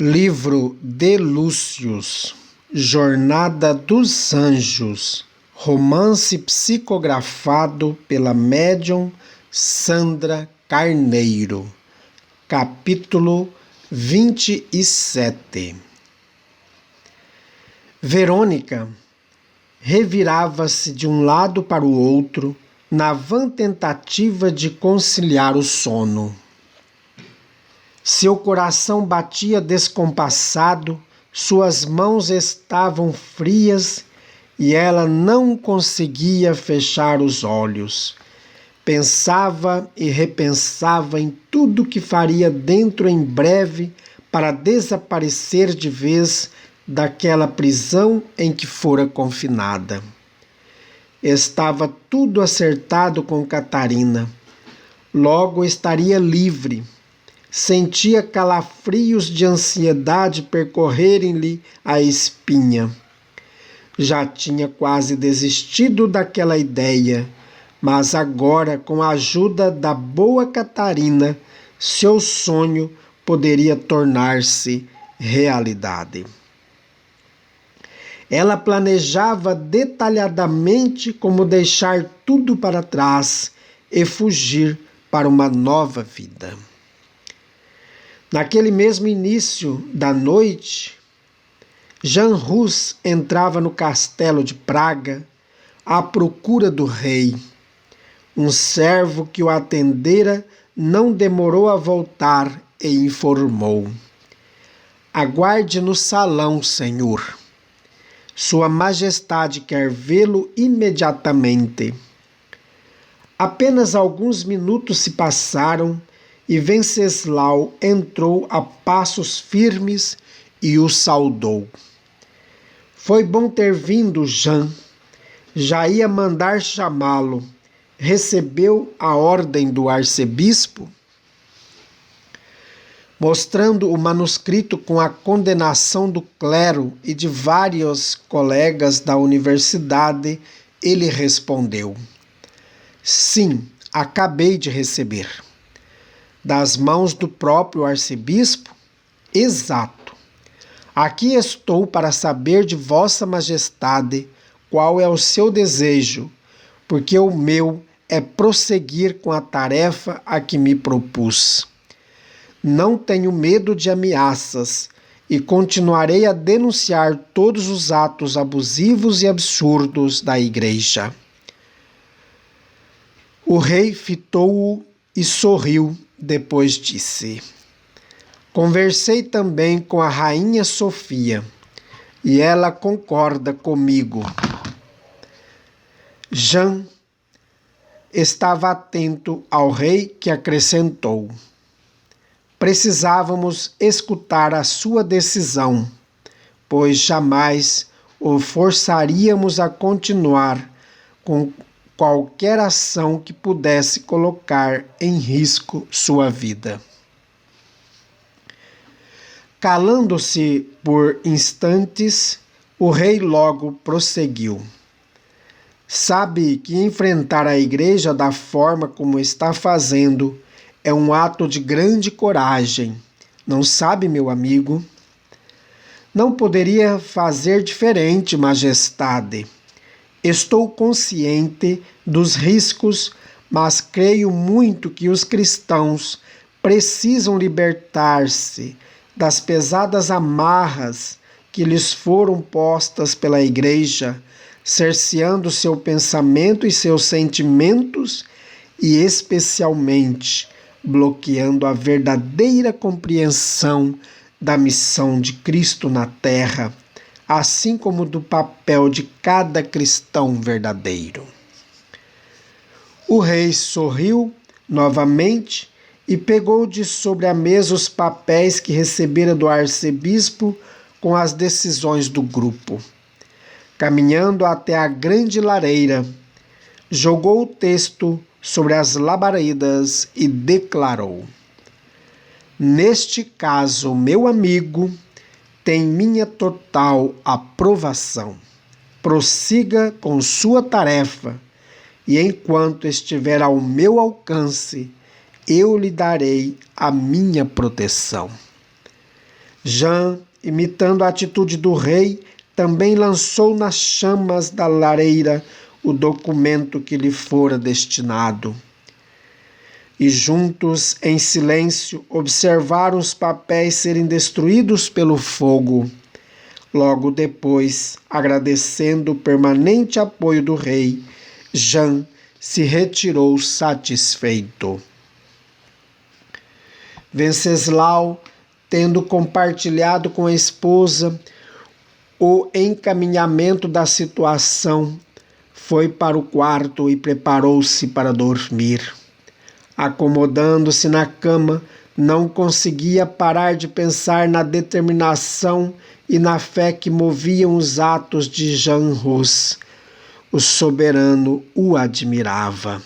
Livro de Lúcius, Jornada dos Anjos, romance psicografado pela médium Sandra Carneiro, capítulo 27. Verônica revirava-se de um lado para o outro, na vã tentativa de conciliar o sono. Seu coração batia descompassado, suas mãos estavam frias e ela não conseguia fechar os olhos. Pensava e repensava em tudo que faria dentro em breve para desaparecer de vez daquela prisão em que fora confinada. Estava tudo acertado com Catarina. Logo estaria livre. Sentia calafrios de ansiedade percorrerem-lhe a espinha. Já tinha quase desistido daquela ideia, mas agora, com a ajuda da boa Catarina, seu sonho poderia tornar-se realidade. Ela planejava detalhadamente como deixar tudo para trás e fugir para uma nova vida. Naquele mesmo início da noite, Jean Rus entrava no castelo de Praga à procura do rei. Um servo que o atendera não demorou a voltar e informou: "Aguarde no salão, senhor. Sua Majestade quer vê-lo imediatamente." Apenas alguns minutos se passaram e Venceslau entrou a passos firmes e o saudou. "Foi bom ter vindo, Jean. Já ia mandar chamá-lo. Recebeu a ordem do arcebispo?" Mostrando o manuscrito com a condenação do clero e de vários colegas da universidade, ele respondeu: "Sim, acabei de receber." "Das mãos do próprio arcebispo?" "Exato. Aqui estou para saber de Vossa Majestade qual é o seu desejo, porque o meu é prosseguir com a tarefa a que me propus. Não tenho medo de ameaças e continuarei a denunciar todos os atos abusivos e absurdos da Igreja." O rei fitou-o e sorriu. Depois disse: "Conversei também com a rainha Sofia e ela concorda comigo." Jean estava atento ao rei, que acrescentou: "Precisávamos escutar a sua decisão, pois jamais o forçaríamos a continuar com qualquer ação que pudesse colocar em risco sua vida." Calando-se por instantes, o rei logo prosseguiu: "Sabe que enfrentar a Igreja da forma como está fazendo é um ato de grande coragem, não sabe, meu amigo?" "Não poderia fazer diferente, Majestade. Estou consciente dos riscos, mas creio muito que os cristãos precisam libertar-se das pesadas amarras que lhes foram postas pela Igreja, cerceando seu pensamento e seus sentimentos e, especialmente, bloqueando a verdadeira compreensão da missão de Cristo na Terra, assim como do papel de cada cristão verdadeiro." O rei sorriu novamente e pegou de sobre a mesa os papéis que recebera do arcebispo com as decisões do grupo. Caminhando até a grande lareira, jogou o texto sobre as labaredas e declarou: "Neste caso, meu amigo, tem minha total aprovação. Prossiga com sua tarefa, e enquanto estiver ao meu alcance, eu lhe darei a minha proteção." Jean, imitando a atitude do rei, também lançou nas chamas da lareira o documento que lhe fora destinado. E juntos, em silêncio, observaram os papéis serem destruídos pelo fogo. Logo depois, agradecendo o permanente apoio do rei, Jean se retirou satisfeito. Venceslau, tendo compartilhado com a esposa o encaminhamento da situação, foi para o quarto e preparou-se para dormir. Acomodando-se na cama, não conseguia parar de pensar na determinação e na fé que moviam os atos de Jean Rus. O soberano o admirava.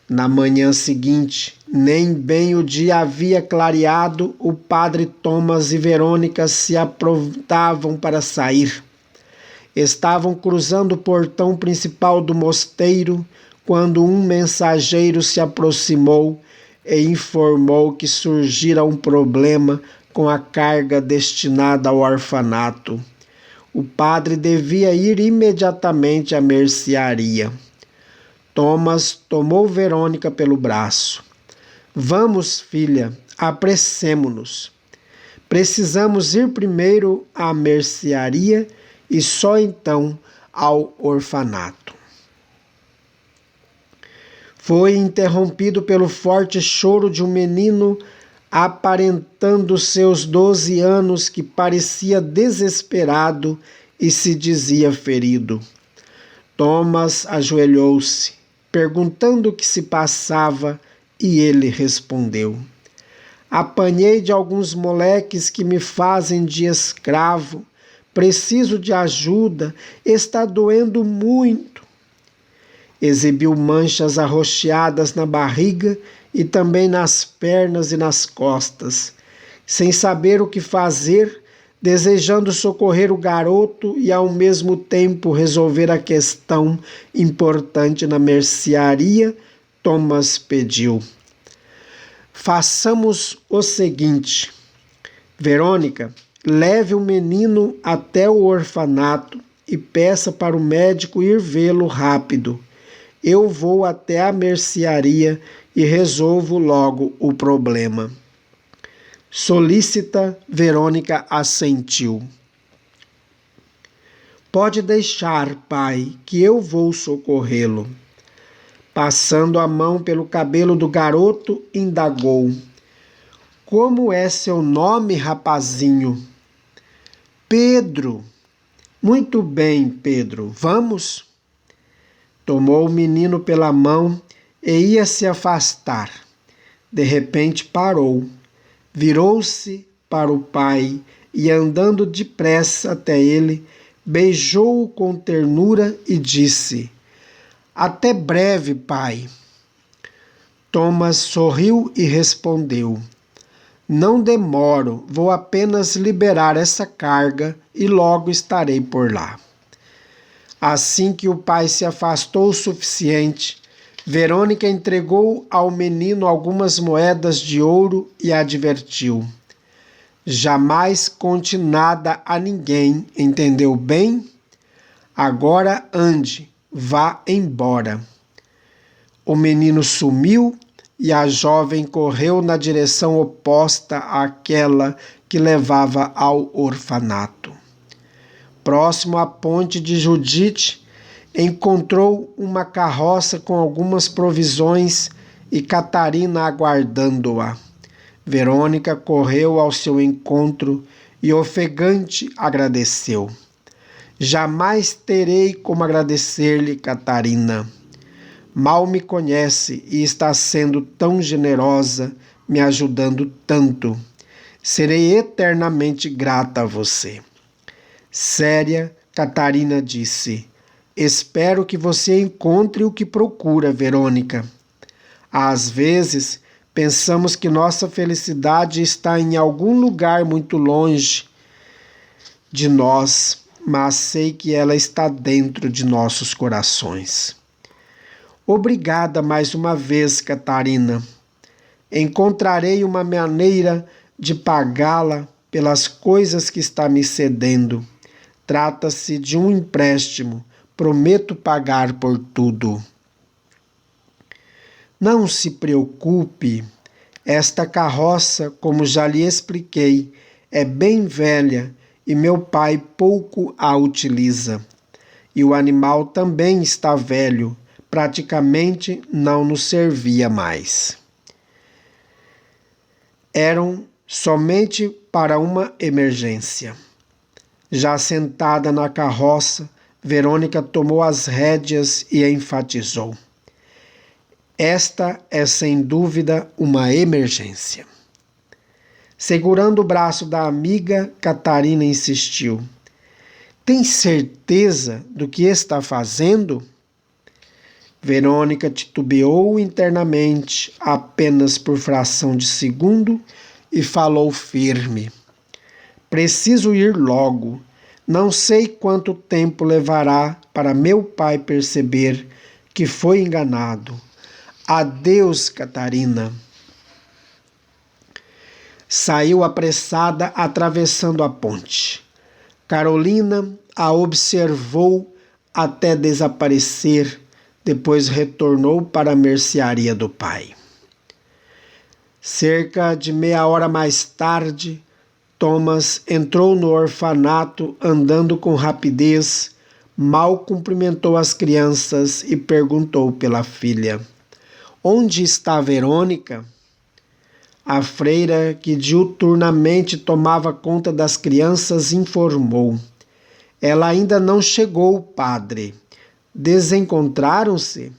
Na manhã seguinte, nem bem o dia havia clareado, o padre Thomas e Verônica se aprontavam para sair. Estavam cruzando o portão principal do mosteiro quando um mensageiro se aproximou e informou que surgira um problema com a carga destinada ao orfanato. O padre devia ir imediatamente à mercearia. Thomas tomou Verônica pelo braço. Vamos, filha, apressemo-nos. Precisamos ir primeiro à mercearia e só então ao orfanato. Foi interrompido pelo forte choro de um menino aparentando seus 12 anos, que parecia desesperado e se dizia ferido. Thomas ajoelhou-se, perguntando o que se passava, e ele respondeu: apanhei de alguns moleques que me fazem de escravo, preciso de ajuda, está doendo muito. Exibiu manchas arroxeadas na barriga e também nas pernas e nas costas. Sem saber o que fazer, desejando socorrer o garoto e ao mesmo tempo resolver a questão importante na mercearia, Thomas pediu: façamos o seguinte. Verônica, leve o menino até o orfanato e peça para o médico ir vê-lo rápido. Eu vou até a mercearia e resolvo logo o problema. Solícita, Verônica assentiu. Pode deixar, pai, que eu vou socorrê-lo. Passando a mão pelo cabelo do garoto, indagou: como é seu nome, rapazinho? Pedro. Muito bem, Pedro. Vamos? Tomou o menino pela mão e ia se afastar. De repente parou, virou-se para o pai e, andando depressa até ele, beijou-o com ternura e disse: até breve, pai. Thomas sorriu e respondeu: não demoro, vou apenas liberar essa carga e logo estarei por lá. Assim que o pai se afastou o suficiente, Verônica entregou ao menino algumas moedas de ouro e advertiu: jamais conte nada a ninguém, entendeu bem? Agora ande, vá embora. O menino sumiu e a jovem correu na direção oposta àquela que levava ao orfanato. Próximo à ponte de Judite, encontrou uma carroça com algumas provisões e Catarina aguardando-a. Verônica correu ao seu encontro e, ofegante, agradeceu. Jamais terei como agradecer-lhe, Catarina. Mal me conhece e está sendo tão generosa, me ajudando tanto. Serei eternamente grata a você. Séria, Catarina disse: espero que você encontre o que procura, Verônica. Às vezes, pensamos que nossa felicidade está em algum lugar muito longe de nós, mas sei que ela está dentro de nossos corações. Obrigada mais uma vez, Catarina. Encontrarei uma maneira de pagá-la pelas coisas que está me cedendo. Trata-se de um empréstimo. Prometo pagar por tudo. Não se preocupe. Esta carroça, como já lhe expliquei, é bem velha e meu pai pouco a utiliza. E o animal também está velho, praticamente não nos servia mais. Eram somente para uma emergência. Já sentada na carroça, Verônica tomou as rédeas e enfatizou: esta é sem dúvida uma emergência. Segurando o braço da amiga, Catarina insistiu: tem certeza do que está fazendo? Verônica titubeou internamente, apenas por fração de segundo, e falou firme: preciso ir logo. Não sei quanto tempo levará para meu pai perceber que foi enganado. Adeus, Catarina. Saiu apressada, atravessando a ponte. Carolina a observou até desaparecer, depois retornou para a mercearia do pai. Cerca de meia hora mais tarde, Thomas entrou no orfanato andando com rapidez, mal cumprimentou as crianças e perguntou pela filha: onde está Verônica? A freira, que diuturnamente tomava conta das crianças, informou: ela ainda não chegou, padre. Desencontraram-se?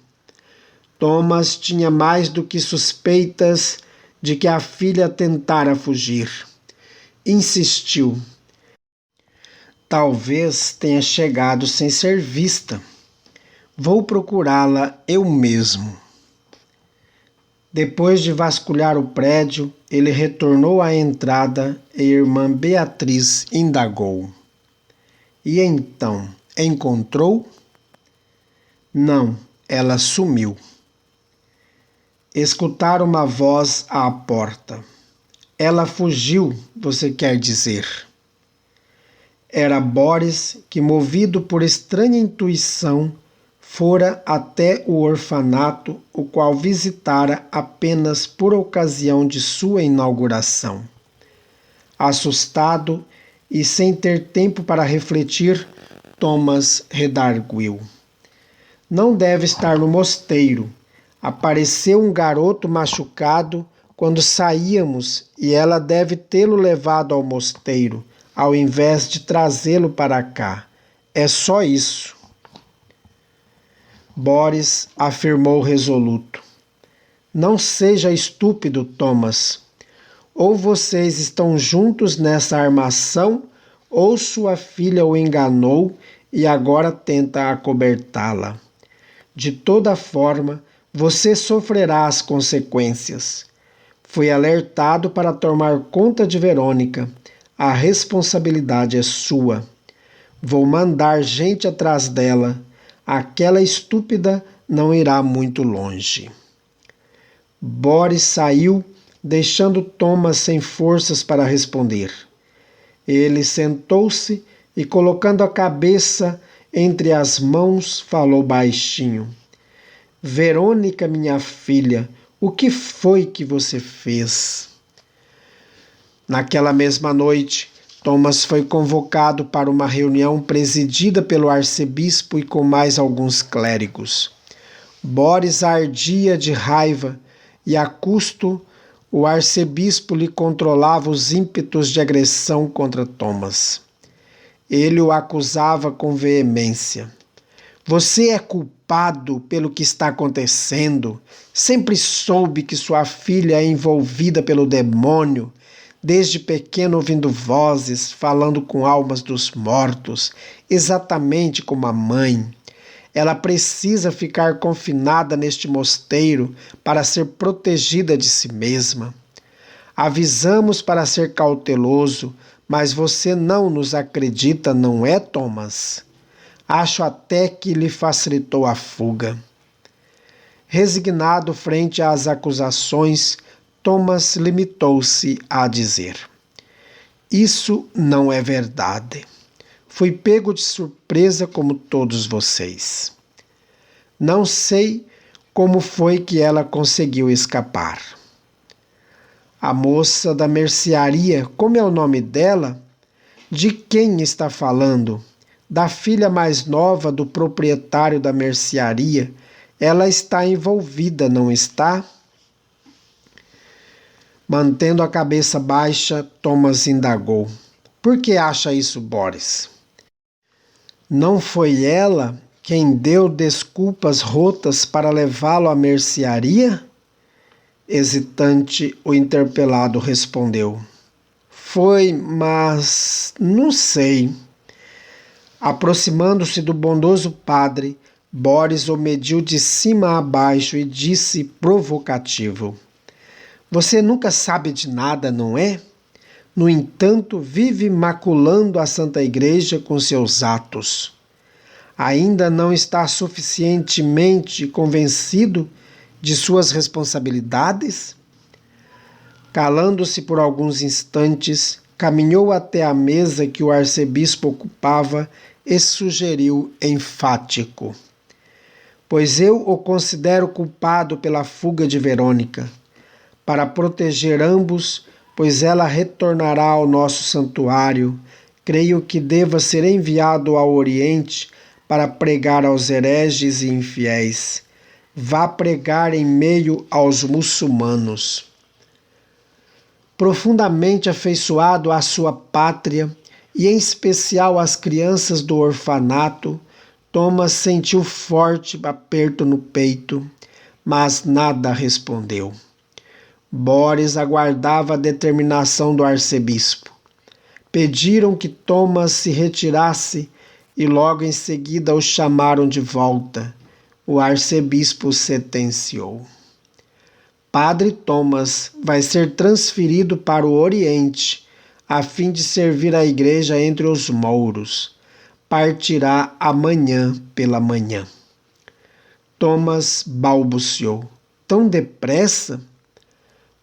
Thomas tinha mais do que suspeitas de que a filha tentara fugir. Insistiu: talvez tenha chegado sem ser vista. Vou procurá-la eu mesmo. Depois de vasculhar o prédio, ele retornou à entrada e a irmã Beatriz indagou: e então, encontrou? Não, ela sumiu. Escutaram uma voz à porta. Ela fugiu, você quer dizer? Era Boris que, movido por estranha intuição, fora até o orfanato, o qual visitara apenas por ocasião de sua inauguração. Assustado e sem ter tempo para refletir, Thomas redarguiu: não deve estar no mosteiro. Apareceu um garoto machucado quando saíamos e ela deve tê-lo levado ao mosteiro, ao invés de trazê-lo para cá. É só isso. Boris afirmou resoluto: não seja estúpido, Thomas. Ou vocês estão juntos nessa armação, ou sua filha o enganou e agora tenta acobertá-la. De toda forma, você sofrerá as consequências. Fui alertado para tomar conta de Verônica. A responsabilidade é sua. Vou mandar gente atrás dela. Aquela estúpida não irá muito longe. Boris saiu, deixando Thomas sem forças para responder. Ele sentou-se e, colocando a cabeça entre as mãos, falou baixinho: Verônica, minha filha, o que foi que você fez? Naquela mesma noite, Thomas foi convocado para uma reunião presidida pelo arcebispo e com mais alguns clérigos. Boris ardia de raiva e, a custo, o arcebispo lhe controlava os ímpetos de agressão contra Thomas. Ele o acusava com veemência. Você é culpado pelo que está acontecendo. Sempre soube que sua filha é envolvida pelo demônio. Desde pequeno ouvindo vozes, falando com almas dos mortos, exatamente como a mãe. Ela precisa ficar confinada neste mosteiro para ser protegida de si mesma. Avisamos para ser cauteloso, mas você não nos acredita, não é, Thomas? Acho até que lhe facilitou a fuga. Resignado frente às acusações, Thomas limitou-se a dizer: isso não é verdade. Fui pego de surpresa como todos vocês. Não sei como foi que ela conseguiu escapar. A moça da mercearia, como é o nome dela? De quem está falando? Da filha mais nova do proprietário da mercearia. Ela está envolvida, não está? Mantendo a cabeça baixa, Thomas indagou: por que acha isso, Boris? Não foi ela quem deu desculpas rotas para levá-lo à mercearia? Hesitante, o interpelado respondeu: foi, mas não sei. Aproximando-se do bondoso padre, Boris o mediu de cima a baixo e disse provocativo: você nunca sabe de nada, não é? No entanto, vive maculando a Santa Igreja com seus atos. Ainda não está suficientemente convencido de suas responsabilidades? Calando-se por alguns instantes, caminhou até a mesa que o arcebispo ocupava e sugeriu enfático: pois eu o considero culpado pela fuga de Verônica. Para proteger ambos, pois ela retornará ao nosso santuário, creio que deva ser enviado ao Oriente para pregar aos hereges e infiéis. Vá pregar em meio aos muçulmanos. Profundamente afeiçoado à sua pátria e em especial às crianças do orfanato, Thomas sentiu forte aperto no peito, mas nada respondeu. Boris aguardava a determinação do arcebispo. Pediram que Thomas se retirasse e logo em seguida o chamaram de volta. O arcebispo sentenciou: Padre Thomas vai ser transferido para o Oriente, a fim de servir a igreja entre os mouros. Partirá amanhã pela manhã. Thomas balbuciou: tão depressa?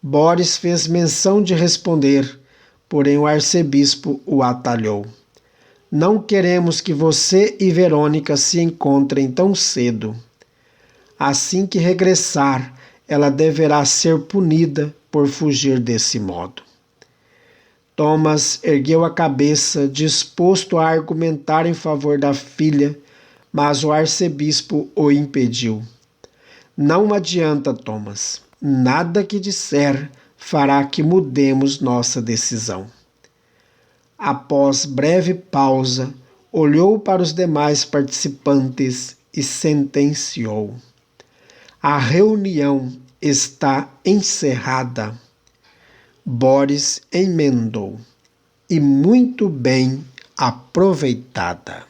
Boris fez menção de responder, porém o arcebispo o atalhou: não queremos que você e Verônica se encontrem tão cedo. Assim que regressar, ela deverá ser punida por fugir desse modo. Thomas ergueu a cabeça, disposto a argumentar em favor da filha, mas o arcebispo o impediu. Não adianta, Thomas. Nada que disser fará que mudemos nossa decisão. Após breve pausa, olhou para os demais participantes e sentenciou: a reunião está encerrada. Boris emendou: e muito bem aproveitada.